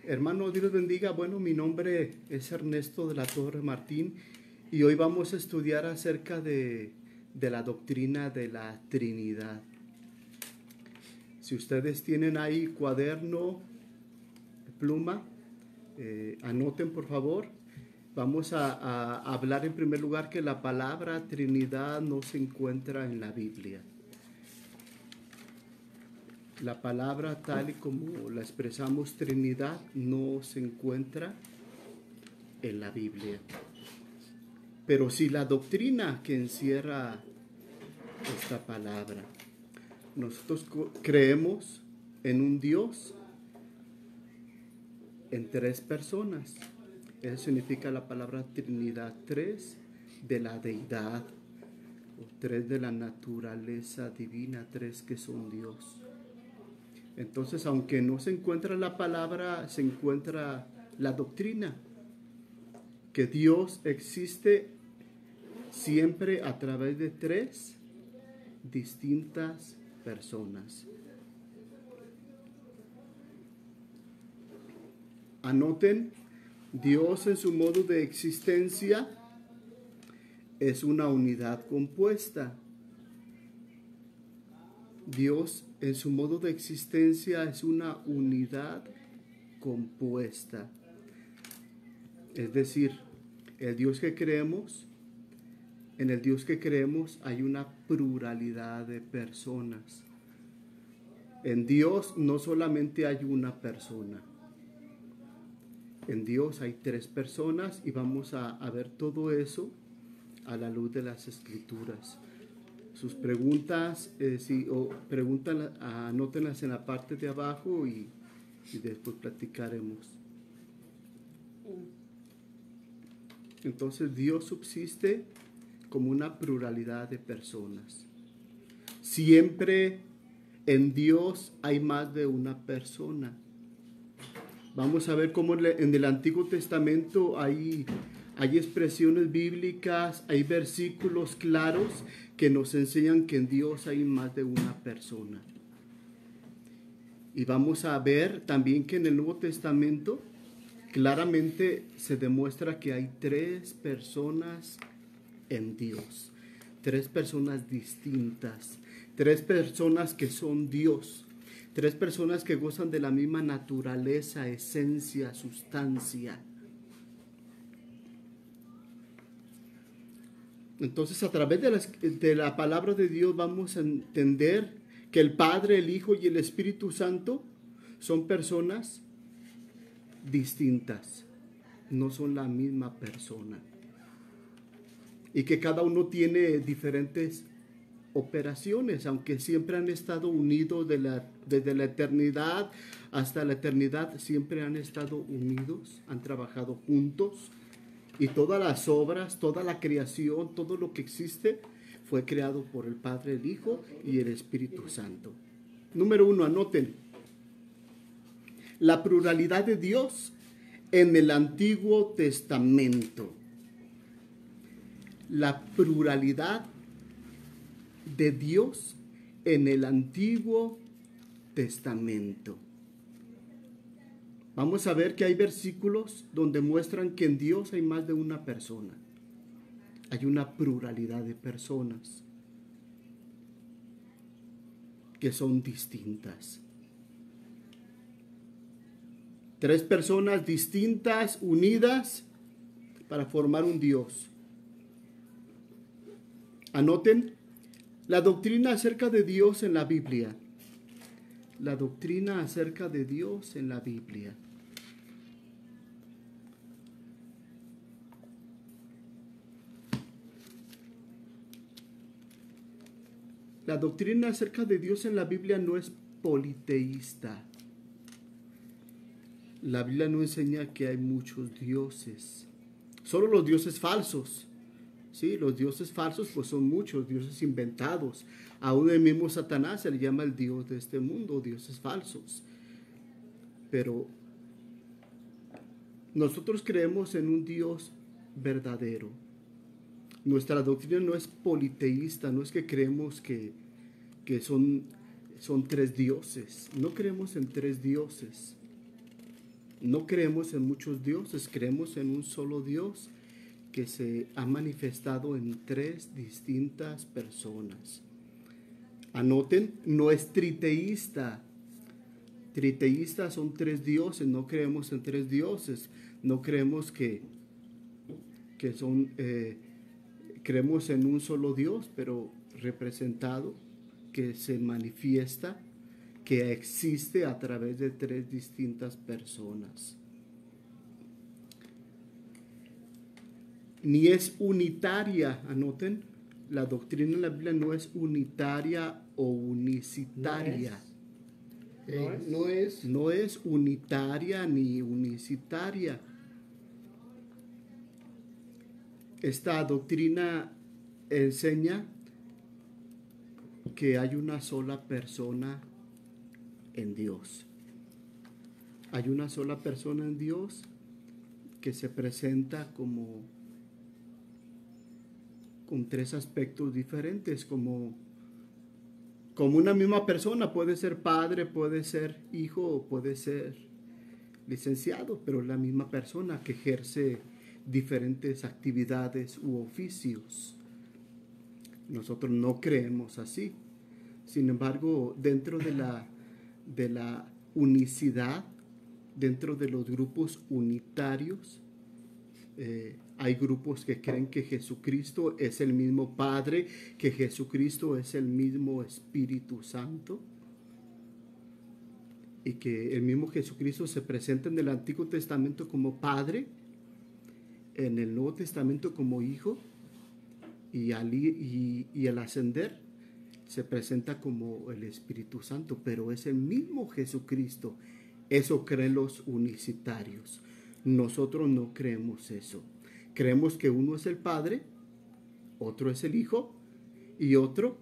Hermano, Dios los bendiga. Bueno, mi nombre es Ernesto de la Torre Martín y hoy vamos a estudiar acerca de la doctrina de la Trinidad. Si ustedes tienen ahí cuaderno, pluma, anoten por favor. Vamos a hablar en primer lugar que la palabra Trinidad no se encuentra en la Biblia. La palabra tal y como la expresamos Trinidad no se encuentra en la Biblia. Pero sí la doctrina que encierra esta palabra. Nosotros creemos en un Dios en tres personas. Eso significa la palabra Trinidad, tres de la deidad, o tres de la naturaleza divina, tres que son Dios. Entonces, aunque no se encuentra la palabra, se encuentra la doctrina, que Dios existe siempre a través de tres distintas personas. Anoten, Dios en su modo de existencia es una unidad compuesta. Dios en su modo de existencia es una unidad compuesta. Es decir, el Dios que creemos, en el Dios que creemos hay una pluralidad de personas. En Dios no solamente hay una persona. En Dios hay tres personas y vamos a ver todo eso a la luz de las Escrituras. Sus preguntas, anótenlas en la parte de abajo y después platicaremos. Entonces Dios subsiste como una pluralidad de personas. Siempre en Dios hay más de una persona. Vamos a ver cómo en el Antiguo Testamento hay expresiones bíblicas, hay versículos claros que nos enseñan que en Dios hay más de una persona. Y vamos a ver también que en el Nuevo Testamento claramente se demuestra que hay tres personas en Dios, tres personas distintas, tres personas que son Dios, tres personas que gozan de la misma naturaleza, esencia, sustancia. Entonces, a través de la palabra de Dios vamos a entender que el Padre, el Hijo y el Espíritu Santo son personas distintas, no son la misma persona. Y que cada uno tiene diferentes operaciones, aunque siempre han estado unidos desde la eternidad hasta la eternidad, siempre han estado unidos, han trabajado juntos. Y todas las obras, toda la creación, todo lo que existe fue creado por el Padre, el Hijo y el Espíritu Santo. Número 1, anoten. La pluralidad de Dios en el Antiguo Testamento. La pluralidad de Dios en el Antiguo Testamento. Vamos a ver que hay versículos donde muestran que en Dios hay más de una persona. Hay una pluralidad de personas que son distintas. Tres personas distintas, unidas, para formar un Dios. Anoten la doctrina acerca de Dios en la Biblia. La doctrina acerca de Dios en la Biblia. La doctrina acerca de Dios en la Biblia no es politeísta. La Biblia no enseña que hay muchos dioses. Solo los dioses falsos. Sí, los dioses falsos pues son muchos, dioses inventados. Aún el mismo Satanás se le llama el Dios de este mundo, dioses falsos. Pero nosotros creemos en un Dios verdadero. Nuestra doctrina no es politeísta, no es que creemos que son tres dioses. No creemos en tres dioses. No creemos en muchos dioses, creemos en un solo Dios que se ha manifestado en tres distintas personas. Anoten, no es triteísta. Triteístas son tres dioses, no creemos en tres dioses, no creemos creemos en un solo Dios, pero representado, que se manifiesta, que existe a través de tres distintas personas. Ni es unitaria, anoten, la doctrina en la Biblia no es unitaria o unicitaria. No es unitaria ni unicitaria. Esta doctrina enseña que hay una sola persona en Dios. Hay una sola persona en Dios que se presenta con tres aspectos diferentes, como una misma persona. Puede ser padre, puede ser hijo o puede ser licenciado, pero es la misma persona que ejerce diferentes actividades u oficios. Nosotros no creemos así. Sin embargo, dentro de la unicidad, dentro de los grupos unitarios, hay grupos que creen que Jesucristo es el mismo Padre, que Jesucristo es el mismo Espíritu Santo, y que el mismo Jesucristo se presenta en el Antiguo Testamento como Padre, en el Nuevo Testamento como Hijo, y al ascender se presenta como el Espíritu Santo, pero es el mismo Jesucristo. Eso creen los unicitarios. Nosotros no creemos eso. Creemos que uno es el Padre, otro es el Hijo y otro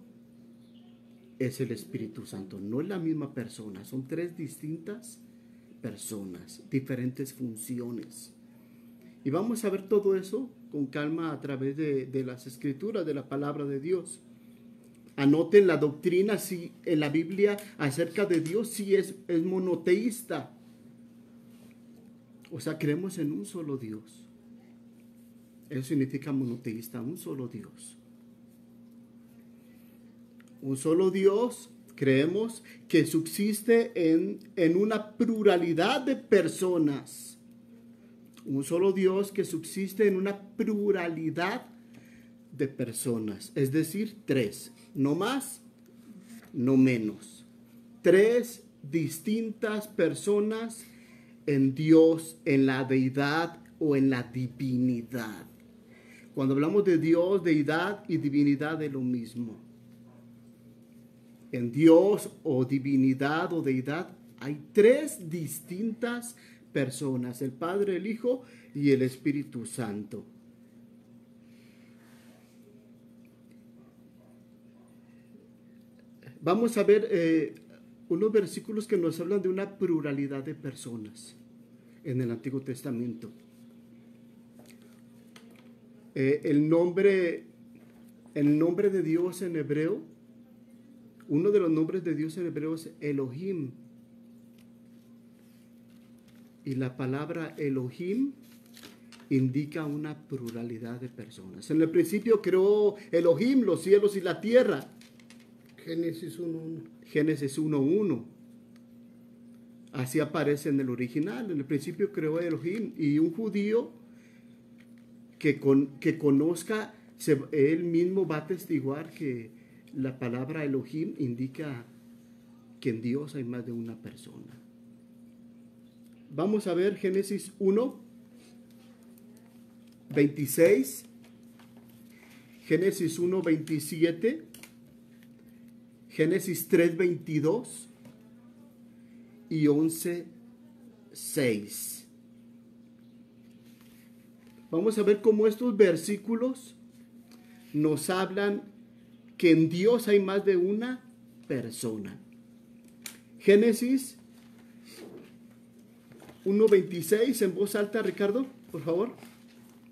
es el Espíritu Santo. No es la misma persona, son tres distintas personas, diferentes funciones. Y vamos a ver todo eso con calma a través de las Escrituras, de la palabra de Dios. Anoten la doctrina si en la Biblia acerca de Dios sí es monoteísta. O sea, creemos en un solo Dios. Eso significa monoteísta, un solo Dios. Un solo Dios, creemos que subsiste en una pluralidad de personas. Un solo Dios que subsiste en una pluralidad de personas. Es decir, tres. No más, no menos. Tres distintas personas en Dios, en la deidad o en la divinidad. Cuando hablamos de Dios, deidad y divinidad es lo mismo. En Dios o divinidad o deidad hay tres distintas personas, el Padre, el Hijo y el Espíritu Santo. Vamos a ver unos versículos que nos hablan de una pluralidad de personas en el Antiguo Testamento. El nombre de Dios en hebreo, uno de los nombres de Dios en hebreo es Elohim. Y la palabra Elohim indica una pluralidad de personas. En el principio creó Elohim los cielos y la tierra. Génesis 1.1. Génesis 1.1. Así aparece en el original. En el principio creó Elohim. Y un judío que conozca, él mismo va a atestiguar que la palabra Elohim indica que en Dios hay más de una persona. Vamos a ver Génesis 1:26, Génesis 1:27, Génesis 3:22 y 11:6. Vamos a ver cómo estos versículos nos hablan que en Dios hay más de una persona. Génesis 1:26, en voz alta, Ricardo, por favor.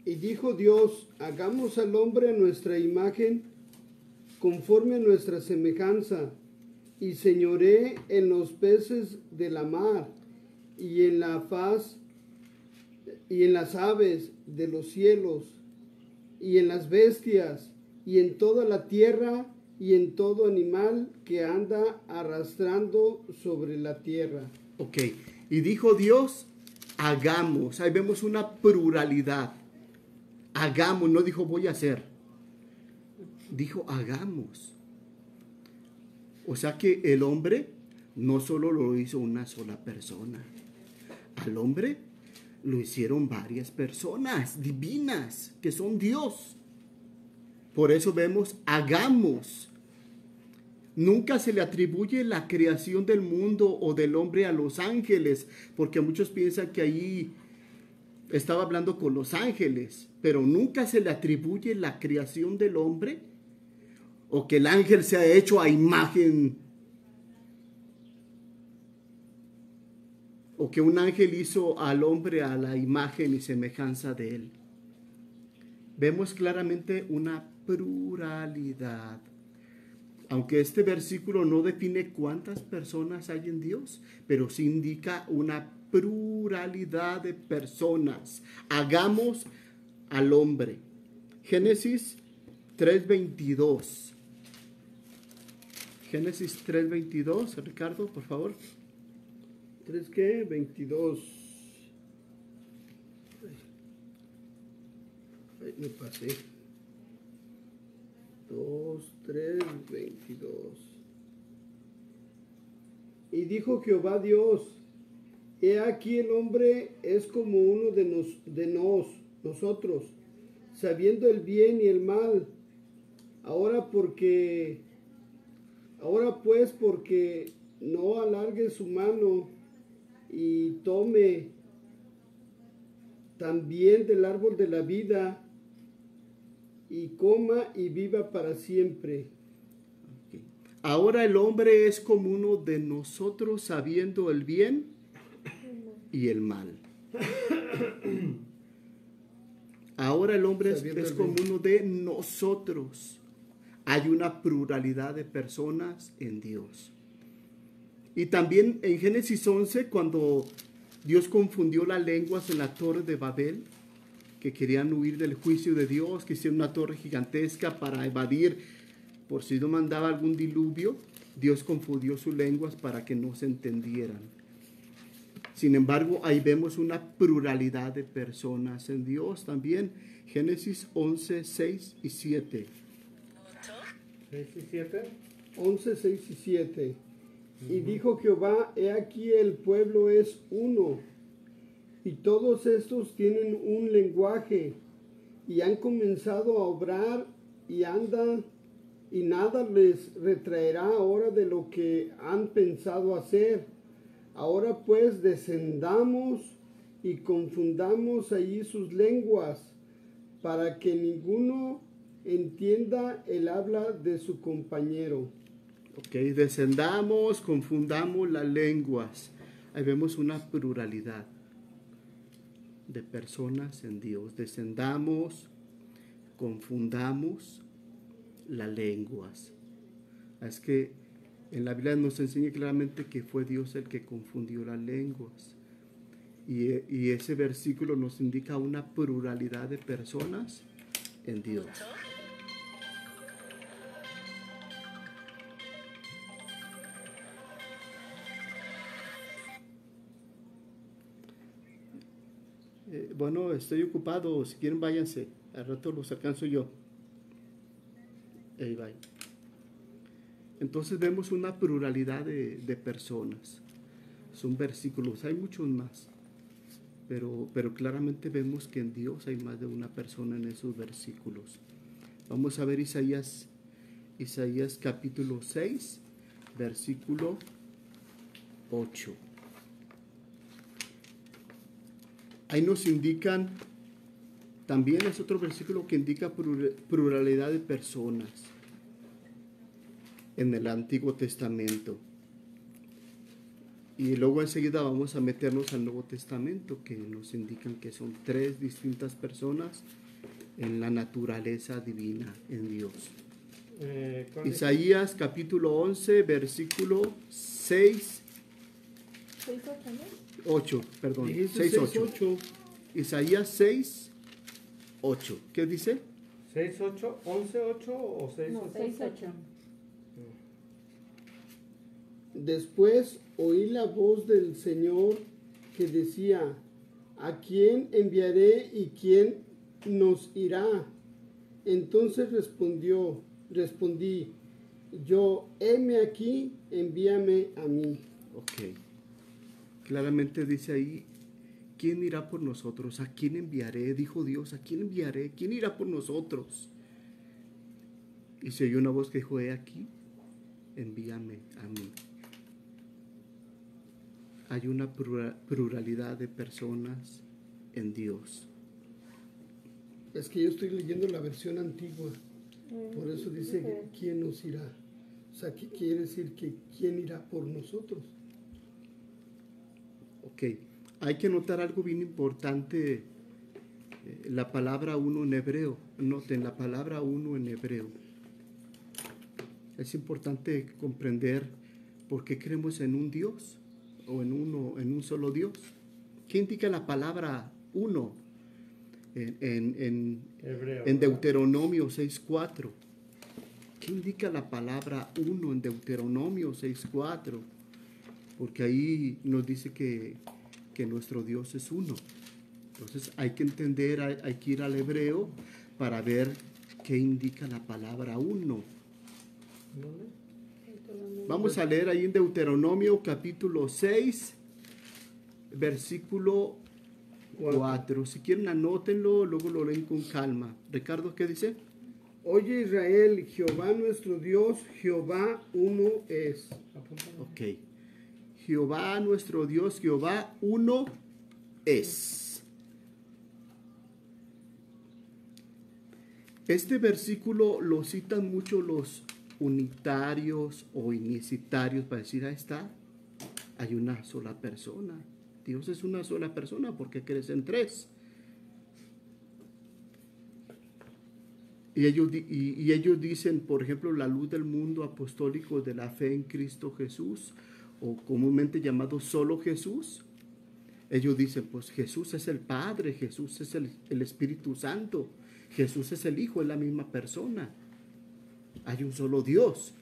Y dijo Dios, hagamos al hombre a nuestra imagen, conforme a nuestra semejanza, y señoree en los peces de la mar, y en la faz y en las aves de los cielos y en las bestias y en toda la tierra y en todo animal que anda arrastrando sobre la tierra. Ok, y dijo Dios, hagamos. Ahí vemos una pluralidad. Hagamos, no dijo voy a hacer. Dijo hagamos. O sea que el hombre no solo lo hizo una sola persona. Al hombre lo hicieron varias personas divinas que son Dios. Por eso vemos hagamos. Nunca se le atribuye la creación del mundo o del hombre a los ángeles, porque muchos piensan que ahí estaba hablando con los ángeles, pero nunca se le atribuye la creación del hombre o que el ángel se ha hecho a imagen, o que un ángel hizo al hombre a la imagen y semejanza de él. Vemos claramente una pluralidad. Aunque este versículo no define cuántas personas hay en Dios, pero sí indica una pluralidad de personas. Hagamos al hombre. Génesis 3:22. Génesis 3:22, Ricardo, por favor. ¿3 qué? 22. Ay, me pasé. 2, 3, 22. Y dijo Jehová Dios, he aquí el hombre es como uno de nosotros, sabiendo el bien y el mal. Ahora pues porque no alargue su mano y tome también del árbol de la vida y coma y viva para siempre. Okay. Ahora el hombre es como uno de nosotros, sabiendo el bien y el mal. Ahora el hombre es como uno de nosotros. Hay una pluralidad de personas en Dios. Y también en Génesis 11, cuando Dios confundió las lenguas en la torre de Babel, que querían huir del juicio de Dios, que hicieron una torre gigantesca para evadir, por si no mandaba algún diluvio, Dios confundió sus lenguas para que no se entendieran. Sin embargo, ahí vemos una pluralidad de personas en Dios también. Génesis 11, 6 y 7. 6 y 7. 11, 6 y 7. Y dijo Jehová, he aquí el pueblo es uno, y todos estos tienen un lenguaje, y han comenzado a obrar, y andan, y nada les retraerá ahora de lo que han pensado hacer. Ahora pues descendamos y confundamos allí sus lenguas, para que ninguno entienda el habla de su compañero. Ok, descendamos, confundamos las lenguas. Ahí vemos una pluralidad de personas en Dios. Descendamos, confundamos las lenguas. Es que en la Biblia nos enseña claramente que fue Dios el que confundió las lenguas. Y ese versículo nos indica una pluralidad de personas en Dios. Bueno, estoy ocupado. Si quieren, váyanse. Al rato los alcanzo yo. Ahí va. Entonces vemos una pluralidad de personas. Son versículos. Hay muchos más. Pero claramente vemos que en Dios hay más de una persona en esos versículos. Vamos a ver Isaías capítulo 6, versículo 8. Ahí nos indican, también es otro versículo que indica pluralidad de personas en el Antiguo Testamento. Y luego enseguida vamos a meternos al Nuevo Testamento, que nos indican que son 3 distintas personas en la naturaleza divina en Dios. Isaías capítulo 11, versículo 6 6:8, ¿no? 8, perdón. Dijiste 6:8. Isaías 6:8. ¿Qué dice? 6:8, 11:8 o 6:8. No, 6:8. Después oí la voz del Señor que decía, ¿a quién enviaré y quién nos irá? Entonces respondí, yo, heme aquí, envíame a mí. Ok. Claramente dice ahí, ¿quién irá por nosotros? ¿A quién enviaré? Dijo Dios, ¿a quién enviaré? ¿Quién irá por nosotros? Y se oyó una voz que dijo, he aquí, envíame a mí. Hay una pluralidad de personas en Dios. Es que yo estoy leyendo la versión antigua. Por eso dice, ¿quién nos irá? O sea, ¿qué quiere decir? Que ¿quién irá por nosotros? Ok, hay que notar algo bien importante, la palabra uno en hebreo. Noten la palabra uno en hebreo. Es importante comprender por qué creemos en un Dios o en un solo Dios. ¿Qué indica la palabra uno? En Hebreo, Deuteronomio 6:4. ¿Qué indica la palabra uno en Deuteronomio 6:4? Porque ahí nos dice que nuestro Dios es uno. Entonces hay que entender, hay que ir al hebreo para ver qué indica la palabra uno. Vamos a leer ahí en Deuteronomio capítulo 6, versículo 4. Si quieren anótenlo, luego lo leen con calma. Ricardo, ¿qué dice? Oye Israel, Jehová nuestro Dios, Jehová uno es. Ok. Jehová nuestro Dios, Jehová uno es. Este versículo lo citan mucho los unitarios o unicitarios para decir, ahí está, hay una sola persona. Dios es una sola persona porque crecen tres. Y ellos dicen, por ejemplo, la luz del mundo apostólico de la fe en Cristo Jesús, o comúnmente llamado solo Jesús. Ellos dicen, pues Jesús es el Padre, Jesús es el Espíritu Santo, Jesús es el Hijo, es la misma persona. Hay un solo Dios.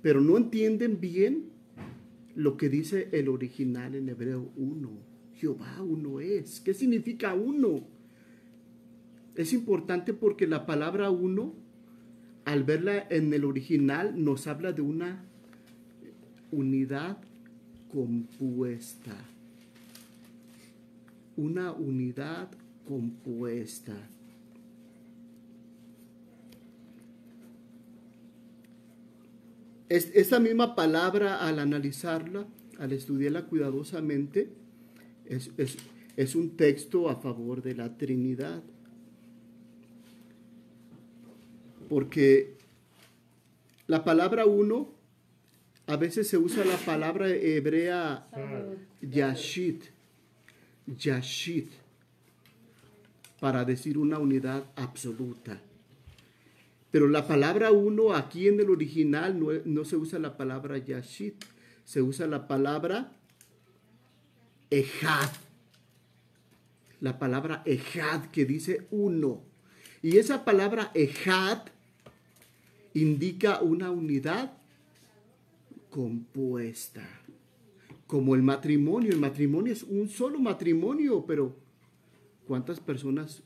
Pero no entienden bien lo que dice el original en hebreo uno. Jehová uno es. ¿Qué significa uno? Es importante porque la palabra uno, al verla en el original, nos habla de una unidad compuesta. Una unidad compuesta. Esta misma palabra, al analizarla, al estudiarla cuidadosamente, es un texto a favor de la Trinidad. Porque la palabra uno, a veces se usa la palabra hebrea yashit, para decir una unidad absoluta. Pero la palabra uno aquí en el original no se usa la palabra yashit, se usa la palabra ejad. La palabra ejad que dice uno. Y esa palabra ejad indica una unidad compuesta. Como el matrimonio. El matrimonio es un solo matrimonio, pero ¿cuántas personas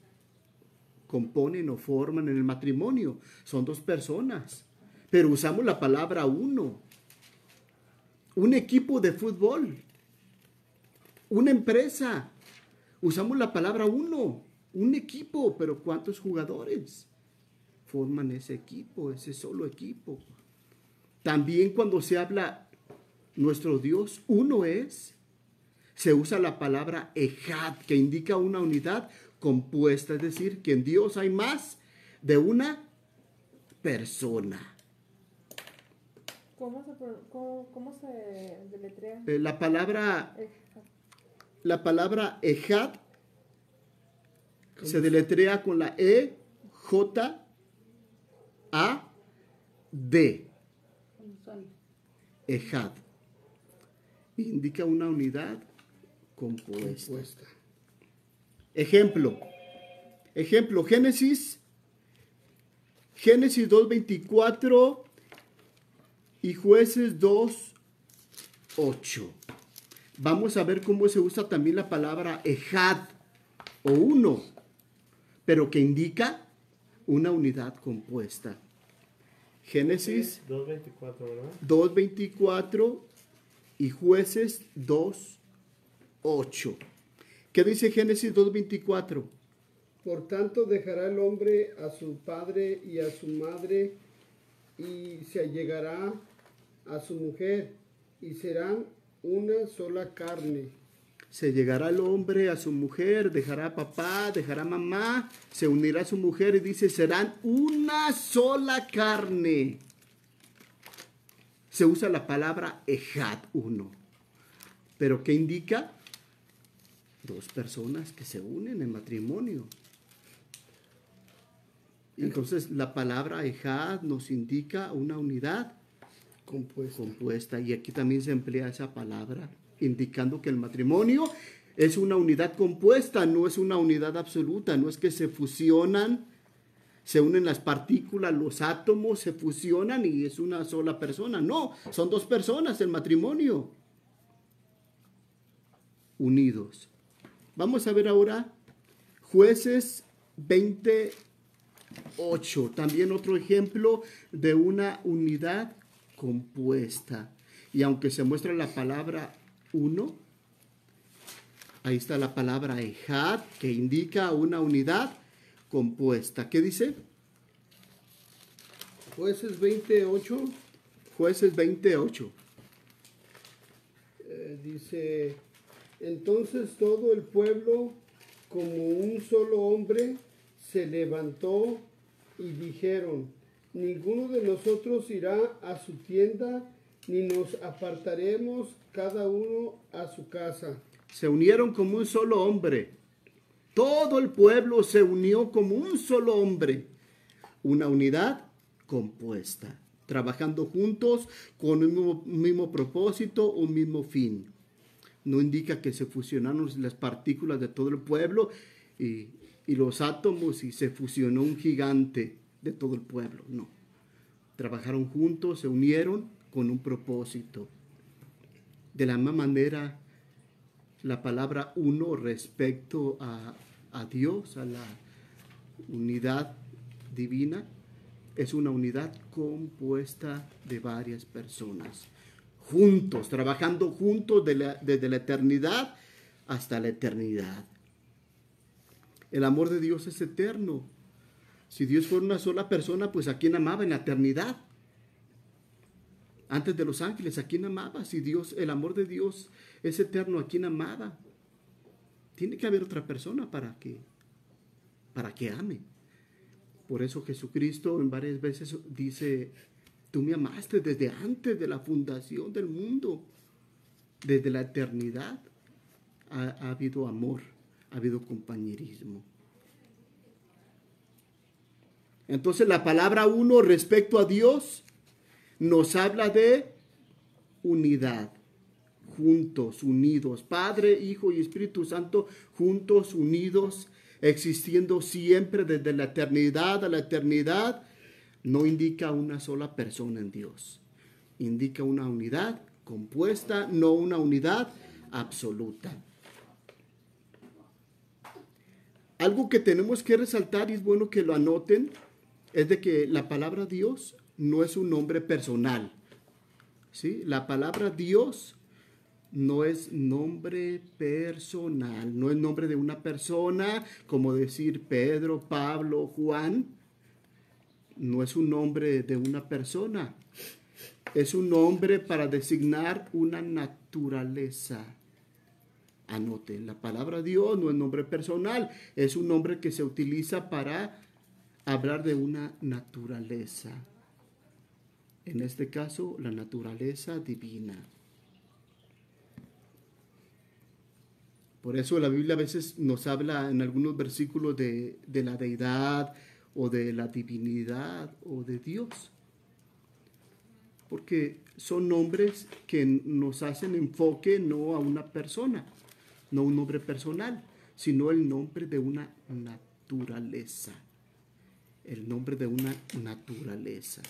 componen o forman en el matrimonio? Son dos personas, pero usamos la palabra uno. Un equipo de fútbol, una empresa, usamos la palabra uno. Un equipo, pero ¿cuántos jugadores forman ese equipo, ese solo equipo? También cuando se habla nuestro Dios uno es, se usa la palabra ejad, que indica una unidad compuesta, es decir, que en Dios hay más de una persona. ¿Cómo se deletrea? La palabra ejad se deletrea con la E-J-A-D. Ejad. indica una unidad compuesta. Compuesta. Ejemplo, Génesis 2:24 y Jueces 2:8. Vamos a ver cómo se usa también la palabra ejad o uno, pero que indica una unidad compuesta. Génesis 2:24, ¿verdad? 2:24 y Jueces 2:8. ¿Qué dice Génesis 2:24? Por tanto dejará el hombre a su padre y a su madre y se allegará a su mujer y serán una sola carne. Se llegará el hombre a su mujer, dejará a papá, dejará a mamá, se unirá a su mujer y dice, serán una sola carne. Se usa la palabra ejad, uno. ¿Pero qué indica? Dos personas que se unen en matrimonio. Entonces la palabra ejad nos indica una unidad compuesta. Y aquí también se emplea esa palabra, indicando que el matrimonio es una unidad compuesta, no es una unidad absoluta, no es que se fusionan, se unen las partículas, los átomos se fusionan y es una sola persona. No, son dos personas el matrimonio, unidos. Vamos a ver ahora Jueces 20:8, también otro ejemplo de una unidad compuesta. Y aunque se muestra la palabra uno, ahí está la palabra ejad, que indica una unidad compuesta. ¿Qué dice? Jueces 20:8. Jueces 20:8. Dice, entonces todo el pueblo como un solo hombre se levantó y dijeron, ninguno de nosotros irá a su tienda, ni nos apartaremos cada uno a su casa. Se unieron como un solo hombre. Todo el pueblo se unió como un solo hombre. Una unidad compuesta, trabajando juntos con un mismo propósito, un mismo fin. No indica que se fusionaron las partículas de todo el pueblo y los átomos y se fusionó un gigante de todo el pueblo. No. Trabajaron juntos, se unieron con un propósito. De la misma manera, la palabra uno respecto a Dios, a la unidad divina, es una unidad compuesta de varias personas. Juntos, trabajando juntos desde la eternidad hasta la eternidad. El amor de Dios es eterno. Si Dios fuera una sola persona, pues ¿a quién amaba en la eternidad? Antes de los ángeles, ¿a quién amaba? Si el amor de Dios es eterno, ¿a quién amaba? Tiene que haber otra persona para que ame. Por eso Jesucristo en varias veces dice, tú me amaste desde antes de la fundación del mundo. Desde la eternidad ha habido amor, ha habido compañerismo. Entonces la palabra uno respecto a Dios nos habla de unidad, juntos, unidos, Padre, Hijo y Espíritu Santo, juntos, unidos, existiendo siempre desde la eternidad a la eternidad. No indica una sola persona en Dios, indica una unidad compuesta, no una unidad absoluta. Algo que tenemos que resaltar, y es bueno que lo anoten, es de que la palabra Dios no es un nombre personal. ¿Sí? La palabra Dios no es nombre personal, no es nombre de una persona, como decir Pedro, Pablo, Juan. No es un nombre de una persona, es un nombre para designar una naturaleza. Anoten, la palabra Dios no es nombre personal, es un nombre que se utiliza para hablar de una naturaleza. En este caso, la naturaleza divina. Por eso la Biblia a veces nos habla en algunos versículos de la deidad o de la divinidad o de Dios. porque son nombres que nos hacen enfoque no a una persona, no un nombre personal, sino el nombre de una naturaleza. El nombre de una naturaleza.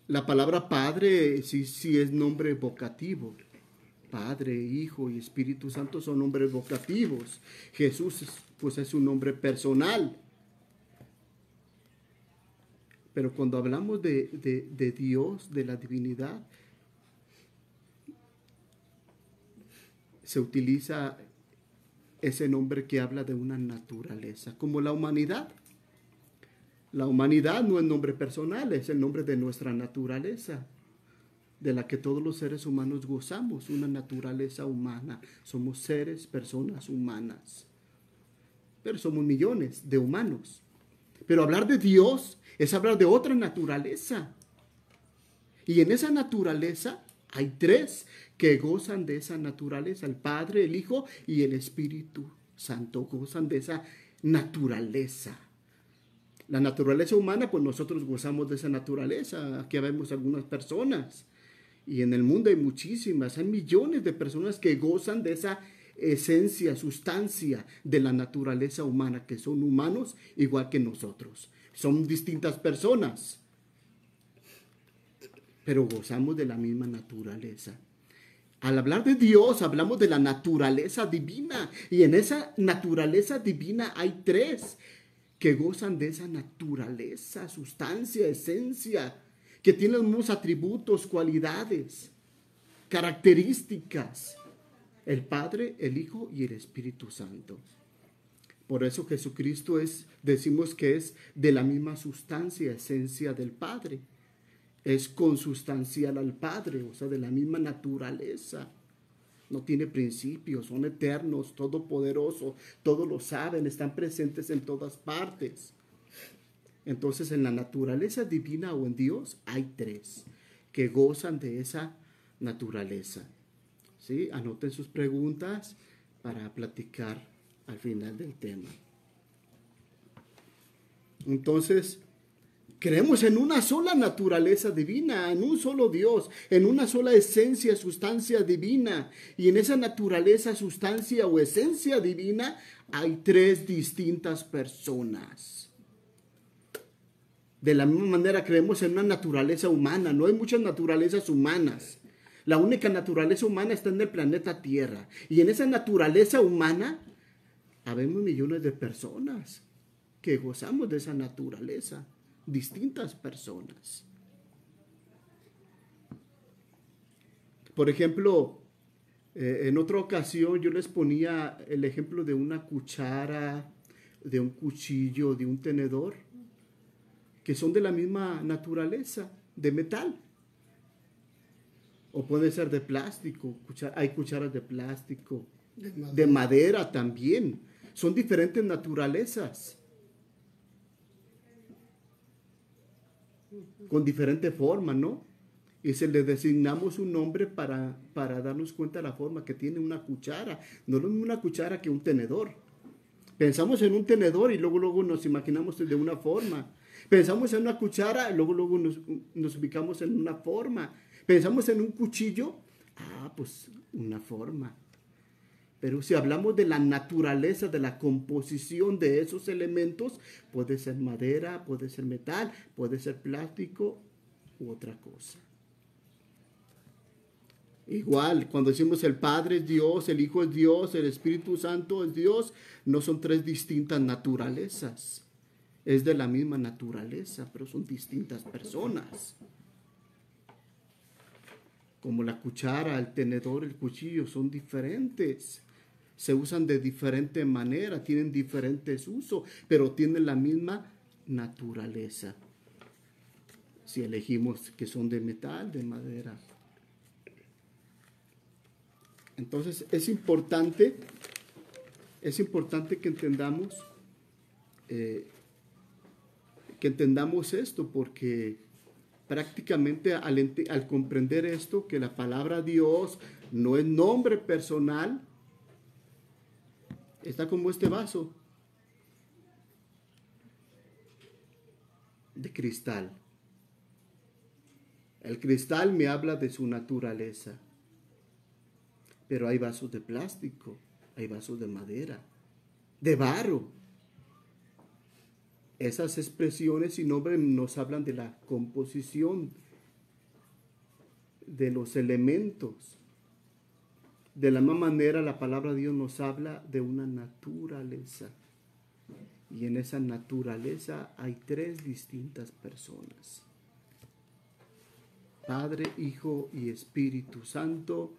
La palabra Padre sí es nombre vocativo. Padre, Hijo y Espíritu Santo son nombres vocativos. Jesús pues es un nombre personal. Pero cuando hablamos de Dios, de la divinidad, se utiliza ese nombre que habla de una naturaleza, como la humanidad. La humanidad no es nombre personal, es el nombre de nuestra naturaleza, de la que todos los seres humanos gozamos, una naturaleza humana. Somos seres, personas humanas. Pero somos millones de humanos. Pero hablar de Dios es hablar de otra naturaleza. Y en esa naturaleza hay tres que gozan de esa naturaleza. El Padre, el Hijo y el Espíritu Santo gozan de esa naturaleza. La naturaleza humana, pues nosotros gozamos de esa naturaleza. Aquí vemos algunas personas. Y en el mundo hay muchísimas. Hay millones de personas que gozan de esa esencia, sustancia de la naturaleza humana, que son humanos igual que nosotros. Son distintas personas, pero gozamos de la misma naturaleza. Al hablar de Dios, hablamos de la naturaleza divina. Y en esa naturaleza divina hay tres que gozan de esa naturaleza, sustancia, esencia, que tienen los mismos atributos, cualidades, características. El Padre, el Hijo y el Espíritu Santo. Por eso Jesucristo decimos que es de la misma sustancia, esencia del Padre. Es consustancial al Padre, o sea, de la misma naturaleza. No tiene principios, son eternos, todopoderosos, todos lo saben, están presentes en todas partes. Entonces, en la naturaleza divina o en Dios hay tres que gozan de esa naturaleza. ¿Sí? Anoten sus preguntas para platicar al final del tema. Entonces, creemos en una sola naturaleza divina, en un solo Dios, en una sola esencia, sustancia divina. Y en esa naturaleza, sustancia o esencia divina hay tres distintas personas. De la misma manera creemos en una naturaleza humana. No hay muchas naturalezas humanas. La única naturaleza humana está en el planeta Tierra. Y en esa naturaleza humana habemos millones de personas que gozamos de esa naturaleza. Distintas personas. Por ejemplo, en otra ocasión yo les ponía el ejemplo de una cuchara, de un cuchillo, de un tenedor, que son de la misma naturaleza, de metal. O puede ser de plástico, hay cucharas de plástico, de madera también. Son diferentes naturalezas, con diferente forma, ¿no? Y se le designamos un nombre para darnos cuenta de la forma que tiene una cuchara. No es lo mismo una cuchara que un tenedor. Pensamos en un tenedor y luego nos imaginamos de una forma. Pensamos en una cuchara y luego nos ubicamos en una forma. Pensamos en un cuchillo, pues una forma. Pero si hablamos de la naturaleza, de la composición de esos elementos, puede ser madera, puede ser metal, puede ser plástico u otra cosa. Igual, cuando decimos el Padre es Dios, el Hijo es Dios, el Espíritu Santo es Dios, no son tres distintas naturalezas. Es de la misma naturaleza, pero son distintas personas. Como la cuchara, el tenedor, el cuchillo, son diferentes. Se usan de diferente manera, tienen diferentes usos, pero tienen la misma naturaleza. Si elegimos que son de metal, de madera. Entonces es importante que entendamos esto, porque prácticamente al comprender esto, que la palabra Dios no es nombre personal, está como este vaso de cristal. El cristal me habla de su naturaleza. Pero hay vasos de plástico, hay vasos de madera, de barro. Esas expresiones y nombres nos hablan de la composición de los elementos. De la misma manera, la palabra de Dios nos habla de una naturaleza. Y en esa naturaleza hay tres distintas personas: Padre, Hijo y Espíritu Santo.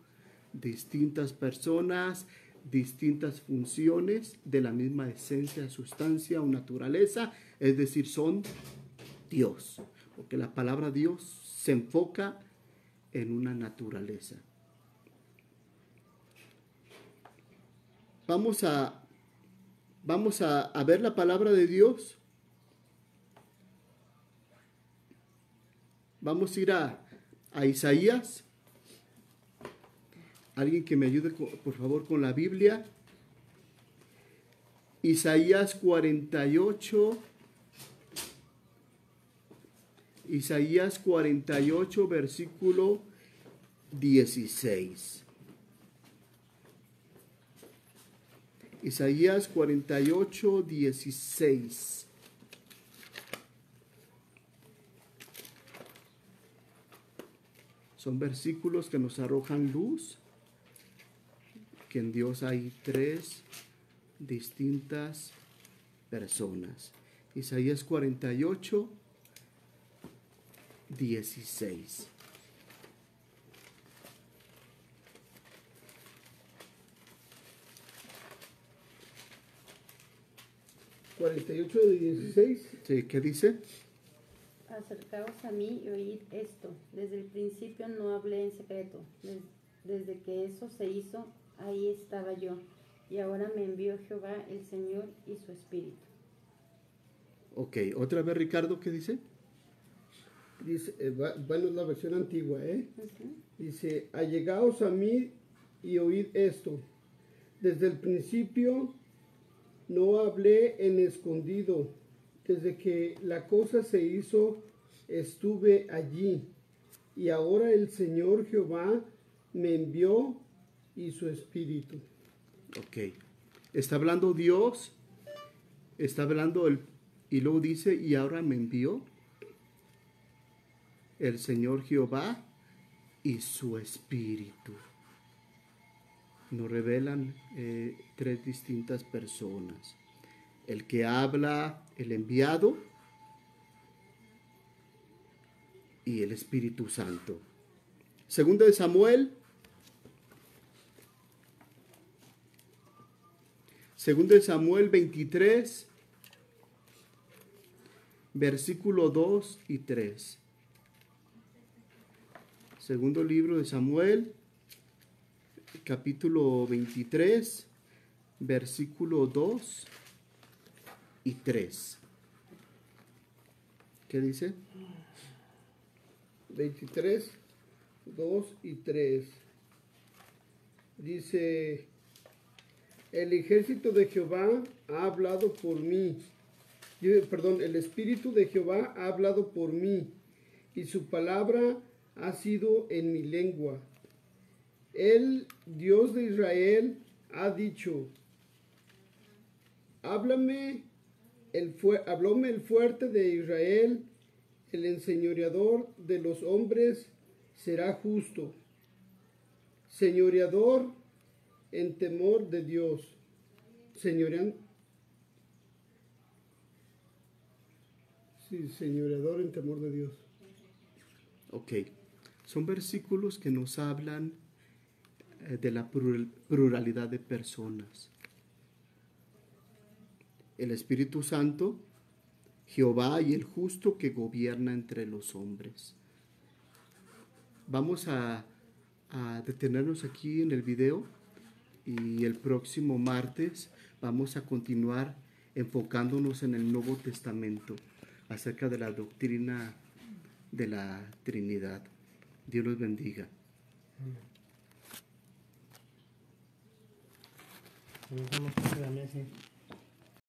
Distintas personas, distintas funciones de la misma esencia, sustancia o naturaleza, es decir, son Dios, porque la palabra Dios se enfoca en una naturaleza. Vamos a ver la palabra de Dios. Vamos a ir a Isaías. Alguien que me ayude, por favor, con la Biblia. Isaías 48. Isaías 48, versículo 16. Isaías 48, 16. Son versículos que nos arrojan luz. Que en Dios hay tres distintas personas. Isaías 48, 16. ¿48:16? Sí, ¿qué dice? Acercaos a mí y oíd esto. Desde el principio no hablé en secreto. Desde que eso se hizo, ahí estaba yo. Y ahora me envió Jehová, el Señor, y su Espíritu. Ok, otra vez, Ricardo, ¿qué dice? Dice, bueno, es la versión antigua, ¿eh? Uh-huh. Dice, allegaos a mí y oíd esto. Desde el principio no hablé en escondido. Desde que la cosa se hizo, estuve allí. Y ahora el Señor Jehová me envió y su Espíritu. Ok. Está hablando Dios. Está hablando y luego dice, y ahora me envió el Señor Jehová y su Espíritu. Nos revelan tres distintas personas: el que habla, el enviado, y el Espíritu Santo. Segunda de Samuel. Segunda de Samuel 23, versículo 2 y 3. Segundo libro de Samuel, capítulo 23, versículo 2 y 3. ¿Qué dice? 23, 2 y 3. Dice, el ejército de Jehová ha hablado por mí. El Espíritu de Jehová ha hablado por mí, y su palabra ha sido en mi lengua. El Dios de Israel ha dicho, hablóme el fuerte de Israel, el enseñoreador de los hombres será justo, señoreador en temor de Dios. Señoreador en temor de Dios. Ok. Son versículos que nos hablan de la pluralidad de personas. El Espíritu Santo, Jehová y el justo que gobierna entre los hombres. Vamos a detenernos aquí en el video y el próximo martes vamos a continuar enfocándonos en el Nuevo Testamento acerca de la doctrina de la Trinidad. Dios los bendiga. Nos vemos,